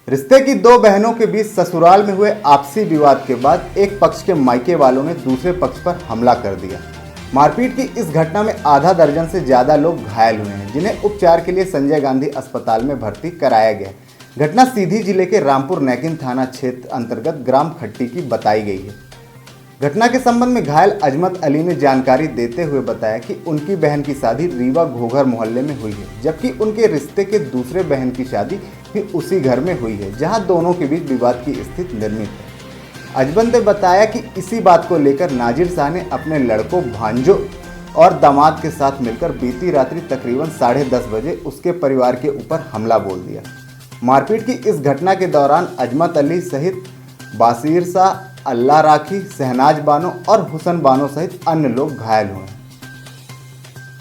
रिश्ते की दो बहनों के बीच ससुराल में हुए आपसी विवाद के बाद एक पक्ष के मायके वालों ने दूसरे पक्ष पर हमला कर दिया। मारपीट की इस घटना में आधा दर्जन से ज्यादा लोग घायल हुए हैं, जिन्हें उपचार के लिए संजय गांधी अस्पताल में भर्ती कराया गया है। घटना सीधी जिले के रामपुर नैकिन थाना क्षेत्र अंतर्गत ग्राम खट्टी की बताई गई है। घटना के संबंध में घायल अजमत अली ने जानकारी देते हुए बताया कि उनकी बहन की शादी रीवा घोघर मोहल्ले में हुई है, जबकि उनके रिश्ते के दूसरे बहन की शादी भी उसी घर में हुई है, जहां दोनों के बीच विवाद की स्थिति निर्मित है। अजमत ने बताया कि इसी बात को लेकर नाजिर शाह ने अपने लड़कों, भांजों और दामाद के साथ मिलकर बीती रात्रि तकरीबन 10:30 बजे उसके परिवार के ऊपर हमला बोल दिया। मारपीट की इस घटना के दौरान अजमत अली सहित बासीर शाह, अल्लाह राखी, शहनाज बानो और हुसन बानो सहित अन्य लोग घायल हुए हैं।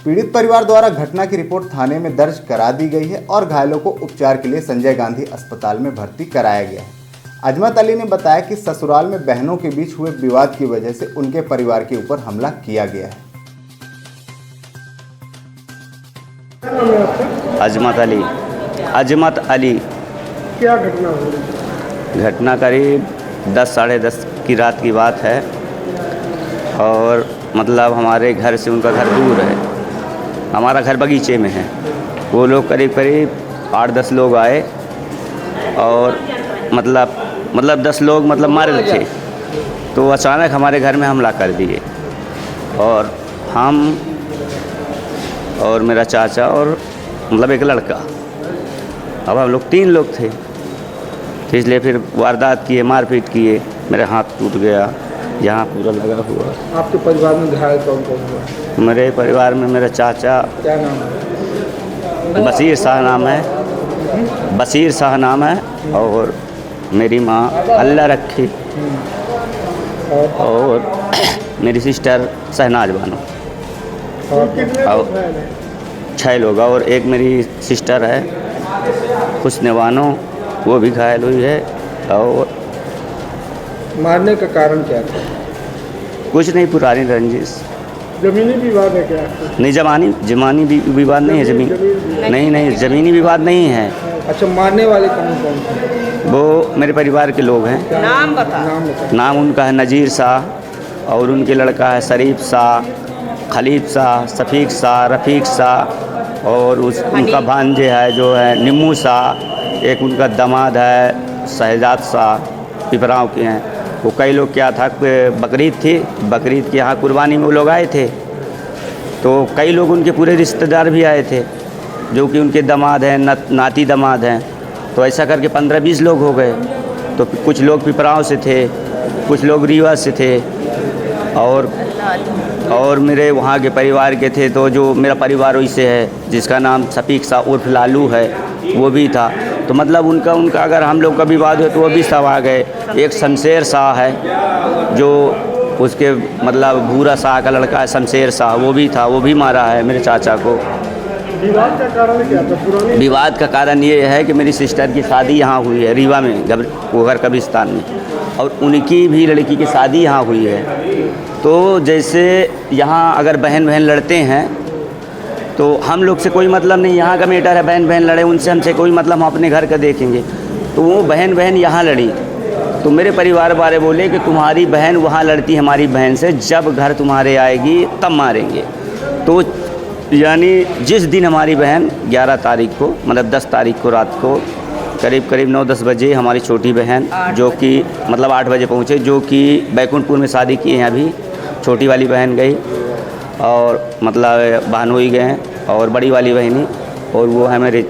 पीड़ित परिवार द्वारा घटना की रिपोर्ट थाने में दर्ज करा दी गई है और घायलों को उपचार के लिए संजय गांधी अस्पताल में भर्ती कराया गया है। अजमत अली ने बताया कि ससुराल में बहनों के बीच हुए विवाद की वजह से उनके परिवार के ऊपर हमला किया गया है। अजमत अली। क्या घटना हुई? घटना करीब 10 साढ़े 10 की रात की बात है और मतलब हमारे घर से उनका घर दूर है। हमारा घर बगीचे में है। वो लोग करीब 8-10 लोग आए और मतलब 10 लोग मारे थे, तो अचानक हमारे घर में हमला कर दिए और हम और मेरा चाचा और एक लड़का, अब हम लोग 3 लोग थे, तो इसलिए फिर वारदात किए, मारपीट किए। मेरा हाथ टूट गया, यहाँ पूरा लगा हुआ। आपके परिवार में घायल कौन कौन हुआ? मेरे परिवार में मेरा चाचा, क्या नाम है? बसीर शाह नाम है और मेरी माँ अल्लाह रखी और मेरी सिस्टर शहनाज बानो और 6 लोग, और एक मेरी सिस्टर है हुस्न बानो, वो भी घायल हुई है। और मारने का कारण क्या था? कुछ नहीं, पुरानी रंजिश। जमीनी विवाद है क्या? नहीं, जमानी विवाद नहीं है। नहीं, ज़मीनी विवाद नहीं है। अच्छा, मारने वाले कौन थे? वो मेरे परिवार के लोग हैं। नाम बता। नाम उनका है नजीर शाह और उनके लड़का है शरीफ शाह, खलीफ शाह, शफीक शाह, रफ़ीक शाह और उनका भांजे है जो है निम्मू शाह। एक उनका दामाद है शहजाद शाह, पिपराव के हैं। वो कई लोग क्या था, बकरीद थी, बकरीद के यहाँ कुर्बानी में वो लोग आए थे, तो कई लोग उनके पूरे रिश्तेदार भी आए थे जो कि उनके दामाद हैं, नाती दामाद हैं। तो ऐसा करके 15-20 लोग हो गए। तो कुछ लोग पिपराव से थे, कुछ लोग रीवा से थे और मेरे वहाँ के परिवार के थे। तो जो मेरा परिवार वैसे है जिसका नाम शफीक शाह उर्फ लालू है, वो भी था। तो उनका अगर हम लोग का विवाद हो तो वो भी सब आ गए। एक शमशेर शाह है जो उसके भूरा शाह का लड़का है, शमशेर शाह, वो भी था, वो भी मारा है मेरे चाचा को। विवाद का कारण क्या था? विवाद का कारण ये है कि मेरी सिस्टर की शादी यहाँ हुई है रीवा में, घोघर कब्रिस्तान में, और उनकी भी लड़की की शादी यहाँ हुई है। तो जैसे यहाँ अगर बहन लड़ते हैं तो हम लोग से कोई मतलब नहीं, यहाँ का मैटर है, बहन लड़े, उनसे हमसे कोई मतलब, हम अपने घर का देखेंगे। तो वो बहन यहाँ लड़ी, तो मेरे परिवार वाले बोले कि तुम्हारी बहन वहाँ लड़ती हमारी बहन से, जब घर तुम्हारे आएगी तब मारेंगे। तो यानी जिस दिन हमारी बहन 11 तारीख को 10 तारीख को रात को करीब 9-10 बजे हमारी छोटी बहन जो कि 8 बजे पहुँचे, जो कि बैकुंठपुर में शादी की है अभी, छोटी वाली बहन गई और बहनोई गए हैं और बड़ी वाली बहनी और वो है मेरे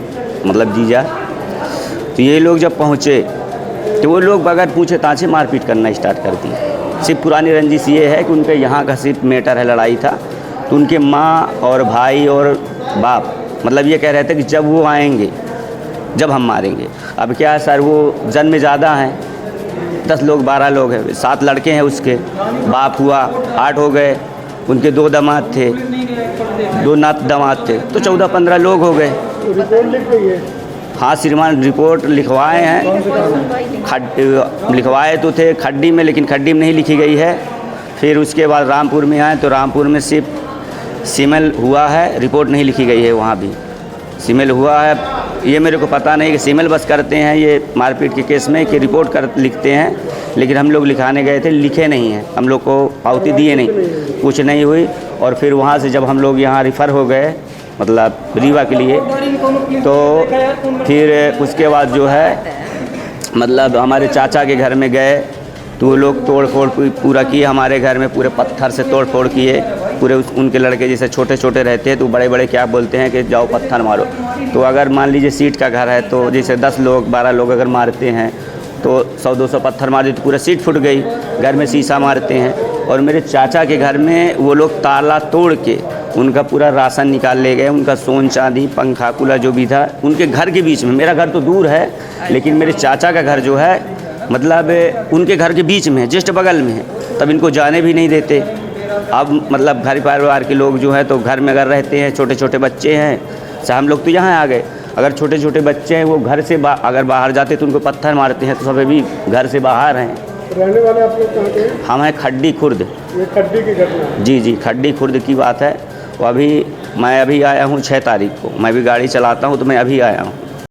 जीजा। तो ये लोग जब पहुँचे तो वो लोग बगैर पूछे ताछे मारपीट करना स्टार्ट कर दी। सिर्फ पुरानी रंजिश ये है कि उनके यहाँ का सिर्फ मैटर है, लड़ाई था। तो उनके माँ और भाई और बाप ये कह रहे थे कि जब वो आएंगे जब हम मारेंगे। अब क्या है सर, वो जन में ज़्यादा हैं, 10 लोग 12 लोग हैं, 7 लड़के हैं, उसके बाप हुआ 8 हो गए, उनके 2 दामाद थे, 2 नात दामाद थे, तो 14-15 लोग हो गए। रिपोर्ट लिख गई है? हाँ श्रीमान, रिपोर्ट लिखवाए हैं। लिखवाए तो थे खड्डी में, लेकिन खड्डी में नहीं लिखी गई है। फिर उसके बाद रामपुर में आए तो रामपुर में सिर्फ सिमल हुआ है, रिपोर्ट नहीं लिखी गई है। वहाँ भी सिमल हुआ है ये मेरे को पता नहीं कि सिमल बस करते हैं ये मारपीट के केस में कि रिपोर्ट कर लिखते हैं, लेकिन हम लोग लिखाने गए थे, लिखे नहीं हैं, हम लोग को पावती दिए नहीं, कुछ नहीं हुई। और फिर वहाँ से जब हम लोग यहाँ रिफ़र हो गए मतलब रीवा के लिए, तो फिर उसके बाद जो है मतलब हमारे चाचा के घर में गए तो वो लोग तोड़ फोड़ पूरा किए, हमारे घर में पूरे पत्थर से तोड़ फोड़ किए पूरे। उनके लड़के जैसे छोटे छोटे रहते हैं तो बड़े बड़े क्या बोलते हैं कि जाओ पत्थर मारो। तो अगर मान लीजिए सीट का घर है तो जैसे 10 लोग 12 लोग अगर मारते हैं तो 100-200 पत्थर मार देते तो पूरा सीट फूट गई। घर में शीशा मारते हैं। और मेरे चाचा के घर में वो लोग ताला तोड़ के उनका पूरा राशन निकाल ले गए, उनका सोन चांदी पंखा कूलर जो भी था उनके घर के बीच में। मेरा घर तो दूर है लेकिन मेरे चाचा का घर जो है मतलब उनके घर के बीच में है, जस्ट बगल में है, तब इनको जाने भी नहीं देते। अब मतलब घर परिवार के लोग जो है तो घर में अगर रहते हैं, छोटे छोटे बच्चे हैं, से हम लोग तो यहाँ आ गए, अगर छोटे छोटे बच्चे हैं वो घर से अगर बाहर जाते तो उनको पत्थर मारते हैं, तो सब अभी घर से बाहर हैं। रहने वाले आप लोग कहाँ के? हम हैं खड्डी खुर्द। ये खड्डी की घटना? जी जी, खड्डी खुर्द की बात है। वो अभी मैं अभी आया हूँ 6 तारीख को, मैं भी गाड़ी चलाता हूँ तो मैं अभी आया हूँ।